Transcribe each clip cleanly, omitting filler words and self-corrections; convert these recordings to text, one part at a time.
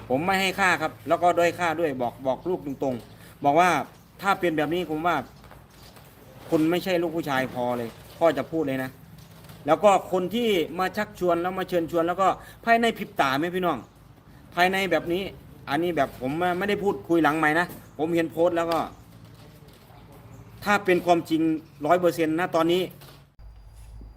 ผมไม่ให้ค่าครับแล้วก็ด้อยค่าด้วยบอกลูกตรงๆบอกว่าถ้าเป็นแบบนี้ผมว่าคุณไม่ใช่ลูกผู้ชายพอเลยพ่อจะพูดเลยนะแล้วก็คนที่มาชักชวนแล้วมาเชิญชวนแล้วก็ภายในพริบตาไหมพี่น้องภายในแบบนี้อันนี้แบบผมไม่ได้พูดคุยหลังไมค์นะผมเห็นโพสต์แล้วก็ถ้าเป็นความจริง100%นะตอนนี้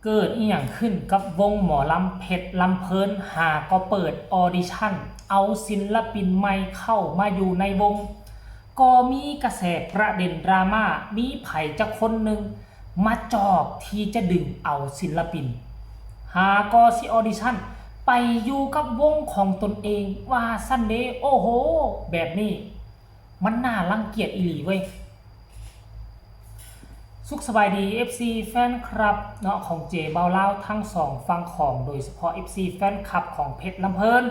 เกิดอีหยังขึ้นกับวงหมอลำเพชรลำเพลินหาก็เปิดออดิชั่นเอาศิลปินใหม่เข้ามาอยู่ในวงก็มีกระแสประเด็นดราม่ามีไผ่จะคนหนึ่งมาจอบที่จะดึงเอาศิลปินหาก็สิออดิชั่นไปอยู่กับวงของตนเองว่าซันเดย์โอ้โหแบบนี้มันน่ารังเกียจอีหลีเว้ย สุขสบายดี FC แฟนคลับเนาะของเจเบาเล่าทั้งสองฟังของโดยเฉพาะ FC แฟนคลับของเพชรลำเพลิน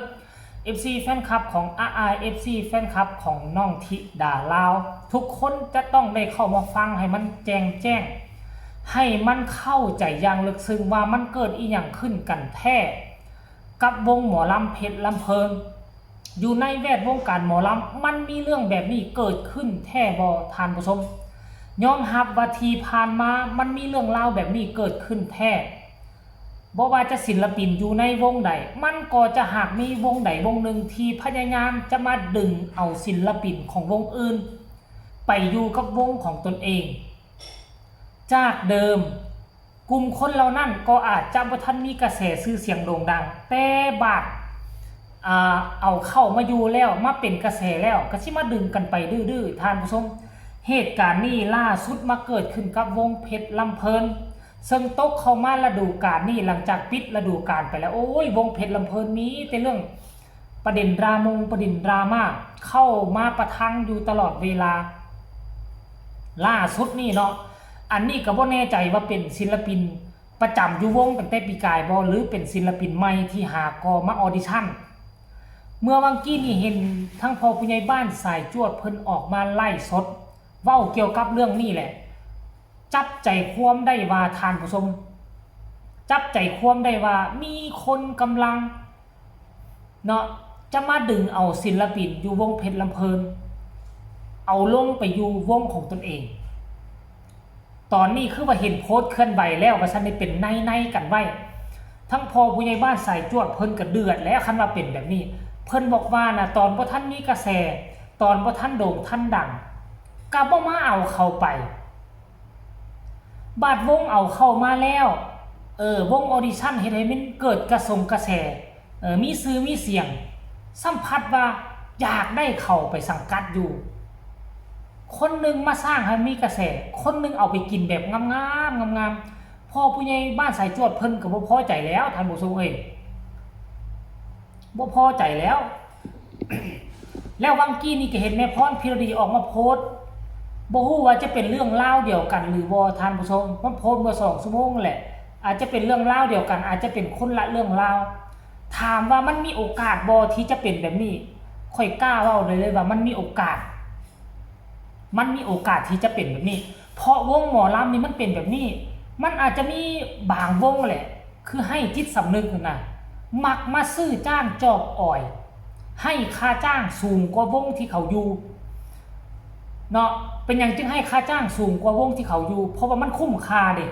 FC แฟนคลับของFC แฟนคลับของน้องธิดาลาวทุกคนจะต้องได้เข้ามาฟังให้มันแจ้งให้มันเข้าใจอย่างลึกซึ้งว่ามันเกิดอีหยังขึ้นกันแท้กับวงหมอลำเพชรลำเพลินอยู่ในแวดวงการหมอลำมันมีเรื่องแบบนี้เกิดขึ้นแท้บ่ท่านผู้ชม ยอมรับว่าที่ผ่านมามันมีเรื่องราวแบบนี้เกิดขึ้นแท้บ่ว่าจะศิลปินอยู่ในวงใดมันก็จะหากมีวงใดวงหนึ่งที่พยายามจะมาดึงเอาศิลปินของวงอื่นไปอยู่กับวงของตนเองจากเดิมกลุ่มคนเหล่านั้นก็อาจจะบ่ทันมีกระแสชื่อเสียงโด่งดังแต่บาดเอาเข้ามาอยู่แล้วมาเป็นกระแสแล้วก็สิมาดึงกันไปดื้อๆท่านผู้ชม เหตุการณ์นี้ล่าสุดมาเกิดขึ้นกับวงเพชรลำเพลินซึ่งตกเข้ามาฤดูกาลนี้หลังจากปิดฤดูกาลไปแล้วโอ้ยวงเพชรลำเพลินมีแต่เรื่องประเด็นดราม่าเข้ามาประทังอยู่ตลอดเวลาล่าสุดนี่เนาะอันนี้ก็บ่แน่ใจว่าเป็นศิลปินประจำอยู่วงตั้งแต่ปีกายบ่หรือเป็นศิลปินใหม่ที่หากอมาออดิชั่นเมื่อวันกี้นี่เห็นทั้งพ่อผู้ใหญ่บ้านสายจวดเพิ่นออกมาไล่สดเว้าเกี่ยวกับเรื่องนี้แหละจับใจความได้ว่าทานผู้ชมจับใจความได้ว่ามีคนกำลังเนาะจะมาดึงเอาศิลปินอยู่วงเพชรลำเพลินเอาลงไปอยู่วงของตนเองตอนนี้คือว่าเห็นโพสต์เคลื่อนไหวแล้วว่าฉันได้เป็นในกันไว้ทั้งพอผู้ใหญ่บ้านสายจวดเพิ่นก็เดือดแล้วคันว่าเป็นแบบนี้เพิ่นบอกว่านะตอนบ่ทันมีกระแสตอนบ่ทันโด่งทันดังก็บ่มาเอาเข้าไปบาดวงเอาเข้ามาแล้ววงออดิชั่นเฮ็ดให้มันเกิดกระแสมีชื่อมีเสียงสัมผัสว่าอยากได้เข้าไปสังกัดอยู่คนหนึ่งมาสร้างให้มีกระแสคนหนึ่งเอาไปกินแบบงามๆพ่อผู้ใหญ่บ้านสายจวดเพิ่นก็บ่พอใจแล้วท่านผู้ชมบ่พอใจแล้ว แล้ววังกี้นี่ก็เห็นแม่พรพิรดีออกมาโพสต์บ่ฮู้ว่าจะเป็นเรื่องเล่าเดียวกันหรือบ่ท่านผู้ชมมันโพสต์เมื่อ2ชั่วโมงแหละอาจจะเป็นเรื่องเล่าเดียวกันอาจจะเป็นคนละเรื่องราวถามว่ามันมีโอกาสบ่ที่จะเป็นแบบนี้ค่อยกล้าเว้าเลยว่ามันมีโอกาสที่จะเป็นแบบนี้เพราะวงหมอลำนี่มันเป็นแบบนี้มันอาจจะมีบางวงแหละคือให้จิตสำนึกนะมักมาซื้อจ้างจอบอ่อยให้ค่าจ้างสูงกว่าวงที่เขาอยู่เนาะเป็นอย่างจึงให้ค่าจ้างสูงกว่าวงที่เขาอยู่เพราะว่ามันคุ้มค่าเด็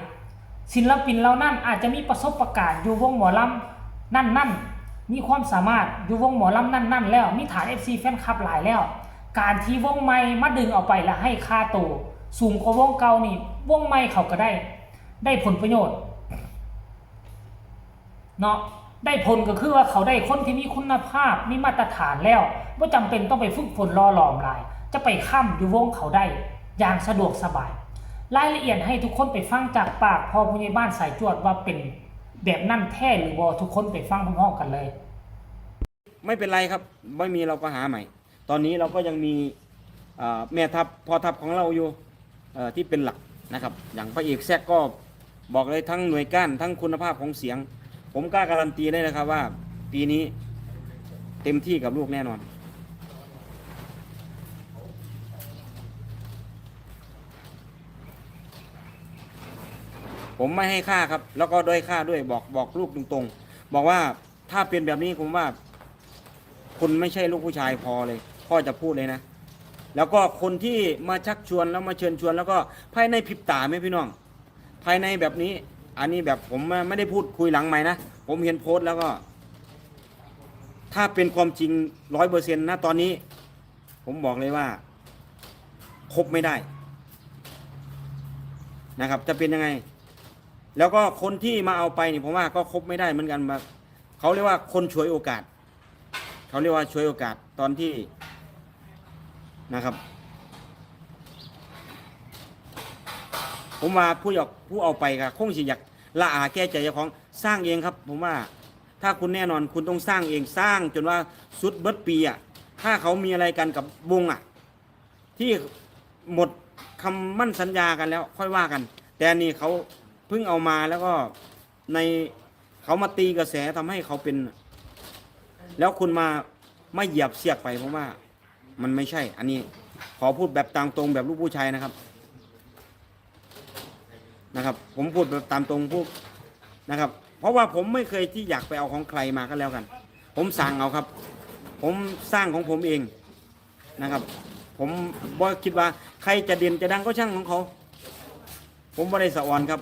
ศิลปินเรานั่นอาจจะมีประสบการณ์อยู่วงหมอลำนั่นมีความสามารถอยู่วงหมอลำนั่นแล้วมีฐาน FC แฟนคลับหลายแล้วการที่วงใหม่มาดึงเอาไปแล้วให้ค่าตัวสูงกว่าวงเก่านี่วงใหม่เขาก็ได้ผลประโยชน์เนาะได้ผลก็คือว่าเขาได้คนที่มีคุณภาพมีมาตรฐานแล้วไม่จำเป็นต้องไปฝึกฝนรอหลอมหลายจะไปค้ำอยู่วงเขาได้อย่างสะดวกสบายรายละเอียดให้ทุกคนไปฟังจากปากพ่อผู้ใหญ่บ้านสายจวดว่าเป็นแบบนั่นแท้หรือบ่ทุกคนไปฟังพร้อมๆกันเลยไม่เป็นไรครับไม่มีเราก็หาใหม่ตอนนี้เราก็ยังมีแม่ทัพพ่อทัพของเราอยู่ที่เป็นหลักนะครับอย่างพระเอกแซกก็บอกเลยทั้งหน่วยก้านทั้งคุณภาพของเสียงผมกล้าการันตีได้นะครับว่าปีนี้เต็มที่กับลูกแน่นอนผมไม่ให้ค่าครับแล้วก็ด้อยค่าด้วยบอกลูกตรงๆบอกว่าถ้าเป็นแบบนี้ผมว่า คุณไม่ใช่ลูกผู้ชายพอเลยพ่อจะพูดเลยนะแล้วก็คนที่มาชักชวนแล้วมาเชิญชวนแล้วก็ภายในพริบตาไหมพี่น้องภายในแบบนี้อันนี้แบบผมไม่ได้พูดคุยหลังไมค์นะผมเห็นโพสต์แล้วก็ถ้าเป็นความจริง100%นะตอนนี้ผมบอกเลยว่าคบไม่ได้นะครับจะเป็นยังไงแล้วก็คนที่มาเอาไปนี่ผมว่าก็คบไม่ได้เหมือนกันแบบเขาเรียกว่าคนฉวยโอกาสเขาเรียกว่าฉวยโอกาสตอนที่นะครับผมว่าผู้เอาไปก็คงสิอยากละอาแก้ใจเจ้าของสร้างเองครับผมว่าถ้าคุณแน่นอนคุณต้องสร้างเองสร้างจนว่าสุดเบิดปีอ่ะถ้าเขามีอะไรกันกับวงอ่ะที่หมดคำมั่นสัญญากันแล้วค่อยว่ากันแต่นี่เขาเพิ่งเอามาแล้วก็ในเขามาตีกระแสทำให้เขาเป็นแล้วคุณมาไม่เหยียบเสียกไปเพราะว่ามันไม่ใช่อันนี้ขอพูดแบบตามตรงแบบลูกผู้ชายนะครับผมพูดแบบตามตรงพูดนะครับเพราะว่าผมไม่เคยที่อยากไปเอาของใครมาก็แล้วกันผมสั่งเอาครับผมสร้างของผมเองนะครับผมบ่คิดว่าใครจะเด่นจะดังก็ช่างของเขาผมไม่ได้สะออนครับ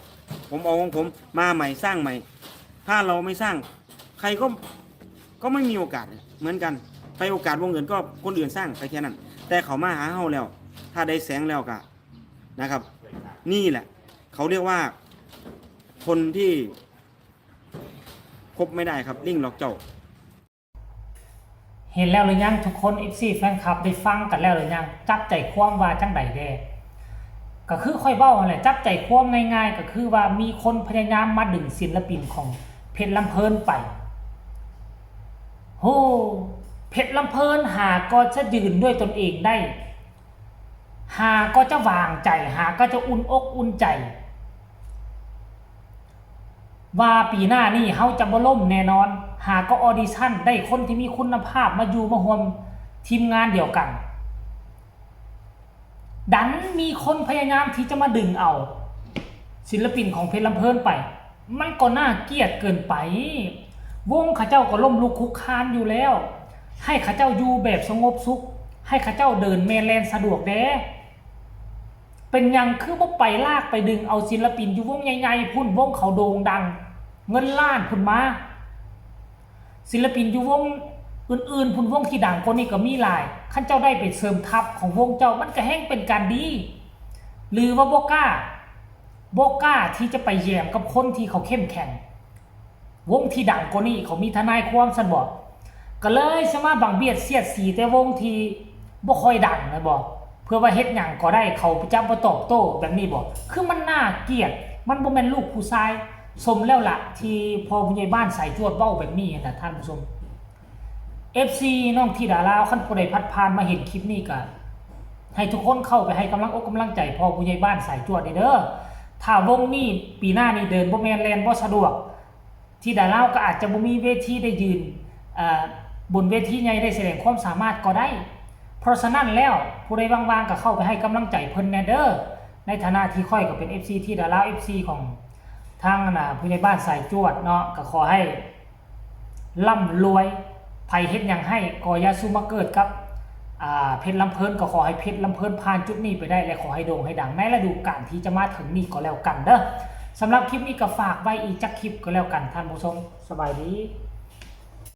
ผมเอาของผมมาใหม่สร้างใหม่ถ้าเราไม่สร้างใครก็ไม่มีโอกาสเหมือนกันใครโอกาสวงอื่นก็คนอื่นสร้างไปแค่นั้นแต่เขามาหาเฮาแล้วถ้าได้แสงแล้วก็นะครับนี่แหละเขาเรียกว่าคนที่คบไม่ได้ครับลิงหลอกเจ้าเห็นแล้วหรือยังทุกคน FC แฟนคลับได้ฟังกันแล้วหรือยังจับใจความว่าจังใดแดก็คือค่อยเว้าอะไรจับใจความง่ายๆก็คือว่ามีคนพยายามมาดึงศิลปินของเพชรลำเพลินไปโหเพชรลำเพลินหาก็จะยืนด้วยตนเองได้หาก็จะวางใจหาก็จะอุ่นอกอุ่นใจว่าปีหน้านี่เขาจะบ่ล่มแน่นอนหาก็ออดิชั่นได้คนที่มีคุณภาพมาอยู่มาร่วมทีมงานเดียวกันดันมีคนพยายามที่จะมาดึงเอาศิลปินของเพชรลำเพลินไปมันก็น่าเกลียดเกินไปวงข้าเจ้าก็ล่มลุกคุกคานอยู่แล้วให้ข้าเจ้าอยู่แบบสงบสุขให้ข้าเจ้าเดินแมนแลนสะดวกแด้เป็นยังคือบ่ไปลากไปดึงเอาศิลปินอยู่วงใหญ่ๆพุ่นวงเขาโด่งดังเงินล้านพุ่นมาศิลปินอยู่วงอื่นๆพุ่นวงที่ดังคนนี้ก็มีหลายขั้นเจ้าได้ไปเสริมทัพของวงเจ้ามันก็แห้งเป็นการดีหรือว่าบ่กล้าที่จะไปแย่มกับคนที่เขาเข้มแข็งวงที่ดังคนนี้เขามีทนายความสะดวกก็เลยสมาบังเบียดเสียดสีแต่วงที่บ่ค่อยดังนะบอกเพื่อว่าเฮ็ดหยังก็ได้เขาไปจับบ่ตอบโต้แบบนี้บอกคือมันน่าเกลียดมันบ่แม่นลูกผู้ชายสมแล้วล่ะที่พอผู้ใหญ่บ้านใส่จวดเว้าแบบนี้นะท่านผู้ชม FC น้องธิดาลาวคันผู้ใดพัดผ่านมาเห็นคลิปนี้ก็ให้ทุกคนเข้าไปให้กำลังอกกำลังใจพอผู้ใหญ่บ้านใส่จวดเด้อถ้าวงนี้ปีหน้านี่เดินบ่แม่นแลนบ่สะดวกธิดาลาวก็อาจจะบ่มีเวทีได้ยืนบนเวทีใหญ่ได้แสดงความสามารถก็ได้เพราะฉะนั้นแล้วผู้ใดว่างๆก็เข้าไปให้กำลังใจเพิ่นแน่เด้อในฐานะที่ค่อยก็เป็น FC ธิดาลาว FC ของทางผู้ใหญ่บ้านสายจวดเนาะก็ขอให้ร่ำรวยไผเฮ็ดหยังให้ก็อย่าซุมาเกิดกับเพชรลำเพลินก็ขอให้เพชรลำเพลินผ่านจุดนี้ไปได้และขอให้โด่งให้ดังในฤดูกาลที่จะมาถึงนี้ก็แล้วกันเด้อสำหรับคลิปนี้ก็ฝากไว้อีกจักคลิปก็แล้วกันท่านผู้ชมสบายดี